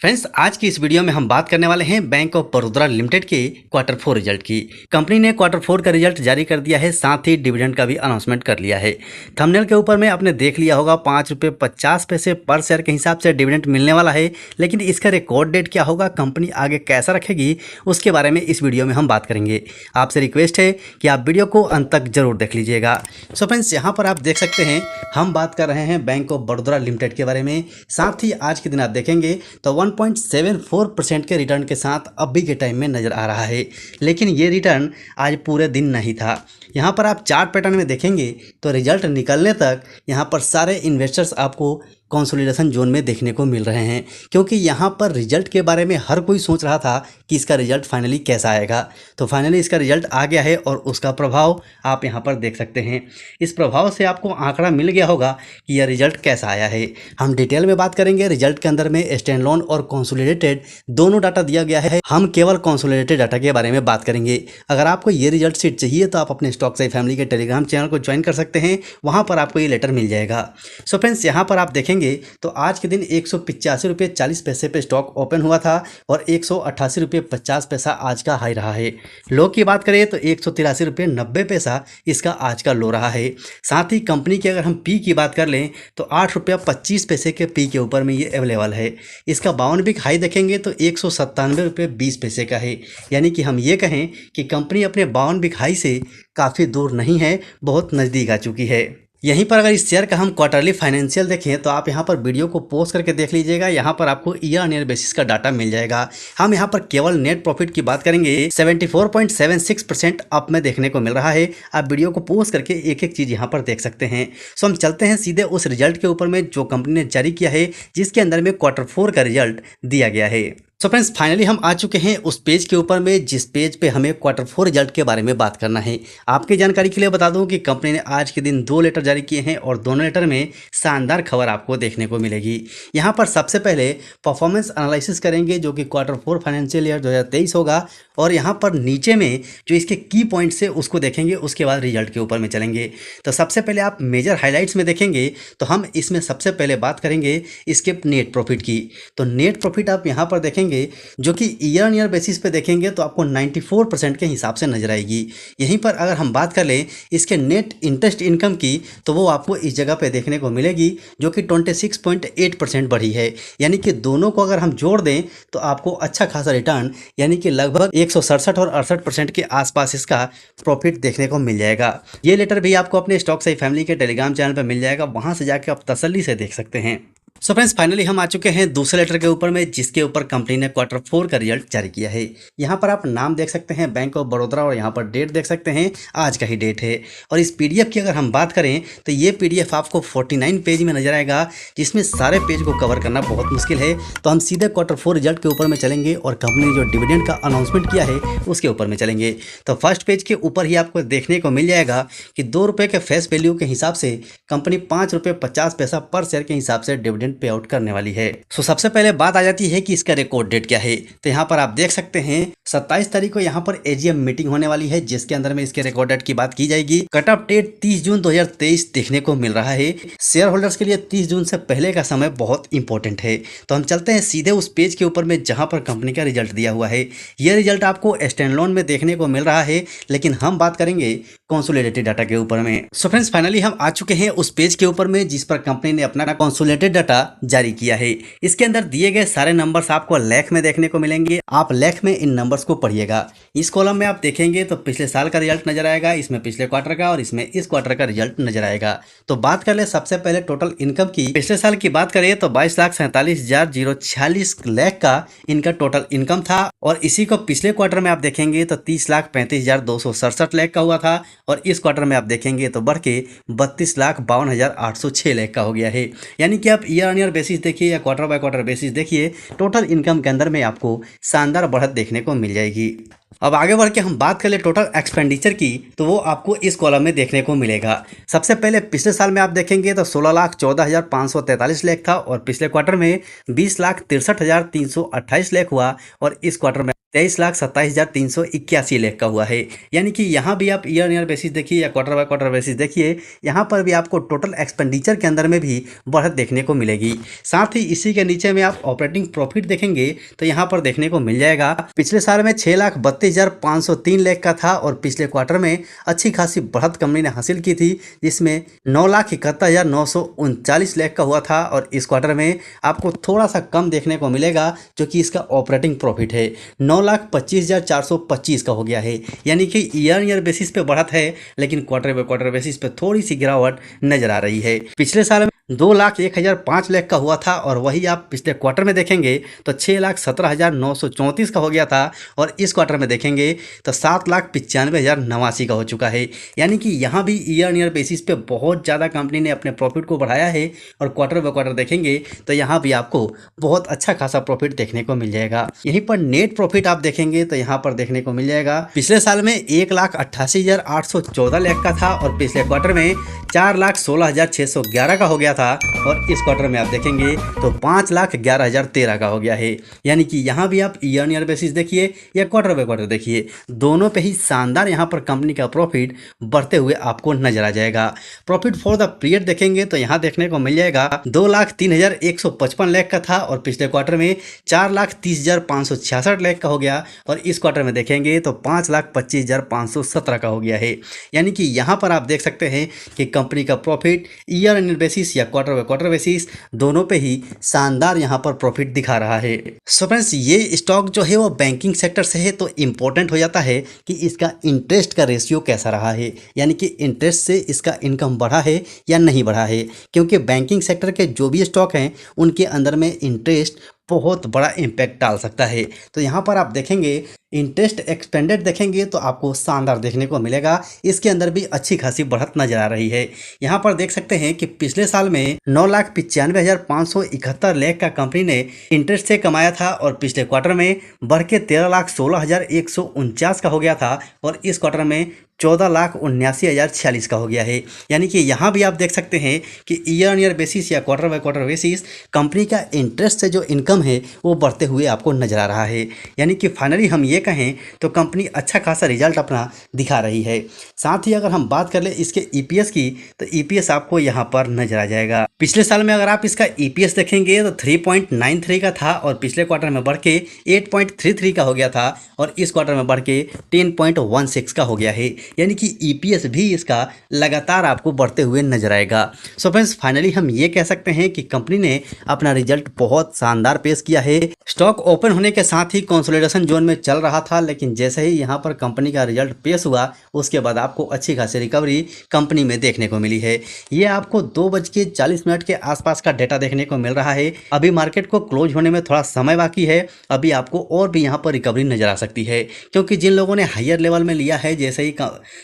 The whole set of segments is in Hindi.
फ्रेंड्स, आज की इस वीडियो में हम बात करने वाले हैं बैंक ऑफ बड़ौदा लिमिटेड के क्वार्टर 4 रिजल्ट की। कंपनी ने क्वार्टर 4 का रिजल्ट जारी कर दिया है, साथ ही डिविडेंड का भी अनाउंसमेंट कर लिया है। थंबनेल के ऊपर में आपने देख लिया होगा ₹5.50 पर शेयर के हिसाब से डिविडेंड मिलने वाला है, लेकिन इसका रिकॉर्ड डेट क्या होगा, कंपनी आगे कैसा रखेगी, उसके बारे में इस वीडियो में हम बात करेंगे। आपसे रिक्वेस्ट है कि आप वीडियो को अंत तक जरूर देख लीजिएगा। सो फ्रेंड्स, यहाँ पर आप देख सकते हैं हम बात कर रहे हैं बैंक ऑफ बड़ौदा लिमिटेड के बारे में। साथ ही आज के दिन आप देखेंगे तो 1.74% के रिटर्न के साथ अभी के टाइम में नज़र आ रहा है, लेकिन ये रिटर्न आज पूरे दिन नहीं था। यहाँ पर आप चार्ट पैटर्न में देखेंगे तो रिजल्ट निकलने तक यहाँ पर सारे इन्वेस्टर्स आपको कंसोलिडेशन जोन में देखने को मिल रहे हैं, क्योंकि यहाँ पर रिजल्ट के बारे में हर कोई सोच रहा था कि इसका रिजल्ट फाइनली कैसा आएगा। तो फाइनली इसका रिजल्ट आ गया है और उसका प्रभाव आप यहाँ पर देख सकते हैं। इस प्रभाव से आपको आंकड़ा मिल गया होगा कि यह रिजल्ट कैसा आया है। हम डिटेल में बात करेंगे। रिजल्ट के अंदर में स्टैंड लोन और कंसोलिडेटेड दोनों डाटा दिया गया है। हम केवल कंसोलिडेटेड डाटा के बारे में बात करेंगे। अगर आपको ये रिजल्ट शीट चाहिए तो आप अपने स्टॉक सही फैमिली के टेलीग्राम चैनल को ज्वाइन कर सकते हैं, वहाँ पर आपको ये लेटर मिल जाएगा। सो फ्रेंड्स, यहाँ पर आप देखेंगे तो आज के दिन ₹185.40 पे स्टॉक ओपन हुआ था और ₹188.50 आज का हाई रहा है। लो की बात करें तो ₹183.90 इसका आज का लो रहा है। साथ ही कंपनी की अगर हम पी की बात कर लें तो ₹8.25 के पी के ऊपर में ये अवेलेबल है। इसका 52 वीक हाई देखेंगे तो ₹197.20 का है। यानी कि हम ये कहें कि कंपनी अपने 52 वीक हाई से काफ़ी दूर नहीं है, बहुत नज़दीक आ चुकी है। यहीं पर अगर इस शेयर का हम क्वार्टरली फाइनेंशियल देखें तो आप यहाँ पर वीडियो को पॉज करके देख लीजिएगा। यहाँ पर आपको ईयर ऑन ईयर बेसिस का डाटा मिल जाएगा। हम यहाँ पर केवल नेट प्रॉफिट की बात करेंगे, 74.76% अप में देखने को मिल रहा है। आप वीडियो को पॉज करके एक एक चीज़ यहाँ पर देख सकते हैं। सो हम चलते हैं सीधे उस रिजल्ट के ऊपर में जो कंपनी ने जारी किया है, जिसके अंदर में क्वार्टर 4 का रिजल्ट दिया गया है। सो फ्रेंड्स, फाइनली हम आ चुके हैं उस पेज के ऊपर में जिस पेज पे हमें क्वार्टर 4 रिजल्ट के बारे में बात करना है। आपकी जानकारी के लिए बता दूं कि कंपनी ने आज के दिन 2 लेटर जारी किए हैं और दोनों लेटर में शानदार खबर आपको देखने को मिलेगी। यहाँ पर सबसे पहले परफॉर्मेंस एनालिसिस करेंगे जो कि क्वार्टर 4 फाइनेंशियल ईयर 2023 होगा, और यहाँ पर नीचे में जो इसके की पॉइंट्स है उसको देखेंगे। उसके बाद रिजल्ट के ऊपर में चलेंगे। तो सबसे पहले आप मेजर हाईलाइट्स में देखेंगे तो हम इसमें सबसे पहले बात करेंगे इसके नेट प्रॉफिट की। तो नेट प्रॉफिट आप यहाँ पर देखेंगे जो कि ईयर ऑन ईयर बेसिस पे देखेंगे तो आपको 94% के हिसाब से नजर आएगी। यहीं पर अगर हम बात कर लें इसके नेट इंटरेस्ट इनकम की तो वो आपको इस जगह पे देखने को मिलेगी जो कि 26.8% बढ़ी है। यानी कि दोनों को अगर हम जोड़ दें तो आपको अच्छा खासा रिटर्न यानी कि लगभग 167 और 68% के आसपास इसका प्रॉफिट देखने को मिल जाएगा। ये लेटर भी आपको अपने स्टॉक सही फैमिली के टेलीग्राम चैनल पर मिल जाएगा, वहाँ से जाकर आप तसल्ली से देख सकते हैं। सो फ्रेंड्स, फाइनली हम आ चुके हैं दूसरे लेटर के ऊपर में जिसके ऊपर कंपनी ने क्वार्टर 4 का रिजल्ट जारी किया है। यहाँ पर आप नाम देख सकते हैं बैंक ऑफ बड़ौदा और यहाँ पर डेट देख सकते हैं, आज का ही डेट है। और इस पीडीएफ की अगर हम बात करें तो ये पीडीएफ आपको 49 पेज में नजर आएगा, जिसमें सारे पेज को कवर करना बहुत मुश्किल है। तो हम सीधे क्वार्टर 4 रिजल्ट के ऊपर में चलेंगे और कंपनी ने जो डिविडेंड का अनाउंसमेंट किया है उसके ऊपर में चलेंगे। तो फर्स्ट पेज के ऊपर ही आपको देखने को मिल जाएगा कि ₹2 के फेस वैल्यू के हिसाब से कंपनी ₹5.50 पर शेयर के हिसाब से डिविडेंड पे आउट करने वाली है। सो सबसे पहले बात आ जाती है कि इसका रिकॉर्ड डेट क्या है। तो यहाँ पर आप देख सकते हैं 27 तारीख को यहाँ पर एजीएम मीटिंग होने वाली है, जिसके अंदर में इसके रिकॉर्ड डेट की बात की जाएगी। कट ऑफ डेट 30 जून 2023 देखने को मिल रहा है। शेयर होल्डर्स के लिए 30 जून से पहले का समय बहुत इंपॉर्टेंट है। तो हम चलते हैं सीधे उस पेज के ऊपर में जहां पर कंपनी का रिजल्ट दिया हुआ है। यह रिजल्ट आपको स्टैंड लोन में देखने को मिल रहा है, लेकिन हम बात करेंगे कंसोलिडेटेड डाटा के ऊपर में। सो फ्रेंड्स, फाइनली हम आ चुके हैं उस पेज के ऊपर में जिस पर कंपनी ने अपना कंसोलिडेटेड डाटा जारी किया है। इसके अंदर दिए गए सारे नंबर्स आपको लेख में देखने को मिलेंगे। आप लेख में इन नंबर्स को पढ़िएगा। इस कॉलम में आप देखेंगे तो पिछले साल का रिजल्ट नजर आएगा, इसमें पिछले क्वार्टर का और इसमें इस क्वार्टर का रिजल्ट नजर आएगा। तो बात कर ले सबसे पहले टोटल इनकम की। पिछले साल की बात करें तो 22,47,046 लाख का इनका टोटल इनकम था, और इसी को पिछले क्वार्टर में आप देखेंगे तो 30,35,267 लाख का हुआ था, और इस क्वार्टर में आप देखेंगे तो बढ़ के 32,52,806 लाख का हो गया है। यानी कि आप ईयर ऑन ईयर बेसिस देखिए या क्वार्टर बाय क्वार्टर बेसिस देखिए, टोटल इनकम के अंदर में आपको शानदार बढ़त देखने को मिल जाएगी। अब आगे बढ़ के हम बात कर ले टोटल एक्सपेंडिचर की, तो वो आपको इस कॉलम में देखने को मिलेगा। सबसे पहले पिछले साल में आप देखेंगे तो 16,14,543 लाख था और पिछले क्वार्टर में 20,63,328 लाख हुआ और इस क्वार्टर में 23,27,381 लाख का हुआ है। यानी कि यहाँ भी आप ईयर बेसिस देखिए या क्वार्टर बाय क्वार्टर बेसिस देखिए, यहाँ पर भी आपको टोटल एक्सपेंडिचर के अंदर में भी बढ़त देखने को मिलेगी। साथ ही इसी के नीचे में आप ऑपरेटिंग प्रॉफिट देखेंगे तो यहाँ पर देखने को मिल जाएगा। पिछले साल में 6,32,503 लाख का था और पिछले क्वार्टर में अच्छी खासी बढ़त कंपनी ने हासिल की थी, जिसमें 9,71,939 लाख का हुआ था और इस क्वार्टर में आपको थोड़ा सा कम देखने को मिलेगा, जो कि इसका ऑपरेटिंग प्रॉफिट है 9,25,425 का हो गया है। यानी कि ईयर बेसिस पे बढ़त है, लेकिन क्वार्टर बाय क्वार्टर बेसिस पे थोड़ी सी गिरावट नजर आ रही है। पिछले साल में 2,01,005 लाख का हुआ था और वही आप पिछले क्वार्टर में देखेंगे तो 6,17,934 का हो गया था और इस क्वार्टर में देखेंगे तो 7,95,089 का हो चुका है। यानी कि यहाँ भी ईयर बेसिस पे बहुत ज़्यादा कंपनी ने अपने प्रॉफिट को बढ़ाया है और क्वार्टर बाय क्वार्टर देखेंगे तो यहाँ भी आपको बहुत अच्छा खासा प्रॉफिट देखने को मिल जाएगा। यहीं पर नेट प्रॉफिट आप देखेंगे तो यहाँ पर देखने को मिल जाएगा। पिछले साल में 1,88,814 लाख का था और पिछले क्वार्टर में 4,16,611 का हो गया था और इस क्वार्टर में आप देखेंगे तो 5,11,013 का हो गया है। यानी कि यहाँ भी आप ईयर बेसिस देखिए या क्वार्टर बाय क्वार्टर देखिए, दोनों पे ही शानदार यहाँ पर कंपनी का प्रॉफिट बढ़ते हुए आपको नजर आ जाएगा। प्रॉफिट फॉर द पीरियड देखेंगे तो यहाँ देखने को मिल जाएगा 2,03,155 लाख का था और पिछले क्वार्टर में 4,30,566 लाख का हो गया और इस क्वार्टर में देखेंगे तो 5,25,517 का हो गया है। यानी कि यहाँ पर आप देख सकते हैं कि कंपनी का प्रॉफिट ईयर बेसिस या क्वार्टर बाय क्वार्टर बेसिस दोनों पे ही शानदार यहाँ पर प्रॉफिट दिखा रहा है। सो फ्रेंड्स, ये स्टॉक जो है वो बैंकिंग सेक्टर से है तो इम्पोर्टेंट हो जाता है कि इसका इंटरेस्ट का रेशियो कैसा रहा है, यानी कि इंटरेस्ट से इसका इनकम बढ़ा है या नहीं बढ़ा है, क्योंकि बैंकिंग सेक्टर के जो भी स्टॉक हैं उनके अंदर में इंटरेस्ट बहुत बड़ा इम्पैक्ट डाल सकता है। तो यहाँ पर आप देखेंगे इंटरेस्ट एक्सपेंडेड देखेंगे तो आपको शानदार देखने को मिलेगा, इसके अंदर भी अच्छी खासी बढ़त नजर आ रही है। यहाँ पर देख सकते हैं कि पिछले साल में 9,95,571 लाख का कंपनी ने इंटरेस्ट से कमाया था और पिछले क्वार्टर में बढ़ के 13,16,149 का हो गया था और इस क्वार्टर में 14,79,046 का हो गया है। यानी कि यहाँ भी आप देख सकते हैं कि ईयर बेसिस या quarter by quarter basis company का इंटरेस्ट से जो इनकम है वो बढ़ते हुए आपको नजर आ रहा है। यानी कि फाइनली हम ये कहें तो कंपनी अच्छा खासा रिजल्ट अपना दिखा रही है। साथ ही अगर हम बात कर ले इसके ईपीएस की तो ईपीएस आपको यहाँ पर नजर आ जाएगा। पिछले साल में अगर आप इसका ईपीएस देखेंगे तो 3.93 का था और पिछले क्वार्टर में बढ़ के 8.33 का हो गया था और इस क्वार्टर में बढ़ के 10.16 का हो गया है। यानी कि ईपीएस भी इसका लगातार आपको बढ़ते हुए नजर आएगा। सो फ्रेंड्स, फाइनली हम ये कह सकते हैं कि कंपनी ने अपना रिजल्ट बहुत शानदार पेश किया है। स्टॉक ओपन होने के साथ ही कंसोलिडेशन जोन में चल रहा था, लेकिन जैसे ही यहाँ पर कंपनी का रिजल्ट पेश हुआ उसके बाद आपको अच्छी खासी रिकवरी कंपनी में देखने को मिली है। ये आपको 2:40 के आसपास का डेटा देखने को मिल रहा है। अभी मार्केट को क्लोज होने में थोड़ा समय बाकी है, अभी आपको और भी यहाँ पर रिकवरी नजर आ सकती है, क्योंकि जिन लोगों ने हायर लेवल में लिया है जैसे ही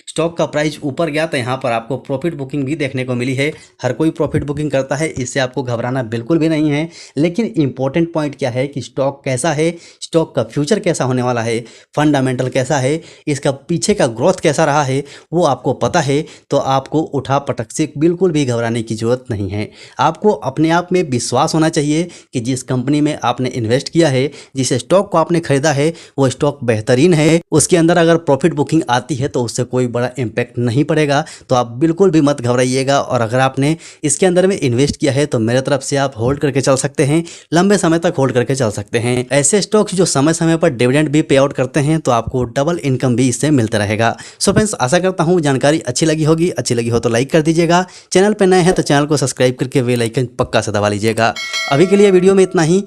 स्टॉक का प्राइस ऊपर गया तो यहाँ पर आपको प्रॉफिट बुकिंग भी देखने को मिली है। हर कोई प्रॉफिट बुकिंग करता है, इससे आपको घबराना बिल्कुल भी नहीं है। लेकिन इंपॉर्टेंट पॉइंट क्या है कि स्टॉक कैसा है, स्टॉक का फ्यूचर कैसा होने वाला है, फंडामेंटल कैसा है, इसका पीछे का ग्रोथ कैसा रहा है वो आपको पता है, तो आपको उठा पटक से बिल्कुल भी घबराने की जरूरत नहीं है। आपको अपने आप में विश्वास होना चाहिए कि जिस कंपनी में आपने इन्वेस्ट किया है, जिस स्टॉक को आपने खरीदा है वो स्टॉक बेहतरीन है, उसके अंदर अगर प्रॉफिट बुकिंग आती है तो उससे कोई बड़ा इम्पैक्ट नहीं पड़ेगा। तो आप बिल्कुल भी मत घबराइएगा और अगर आपने इसके अंदर में इन्वेस्ट किया है तो मेरे तरफ से आप होल्ड करके चल सकते हैं, लंबे समय तक होल्ड करके चल सकते हैं। ऐसे स्टॉक्स जो समय समय पर डिविडेंड भी पे आउट करते हैं तो आपको डबल इनकम भी इससे मिलता रहेगा। सो फ्रेंड्स, आशा करता हूँ जानकारी अच्छी लगी होगी। अच्छी लगी हो तो लाइक कर दीजिएगा, चैनल पर नए हैं तो चैनल को सब्सक्राइब करके बेल आइकन पक्का से दबा लीजिएगा। अभी के लिए वीडियो में इतना ही।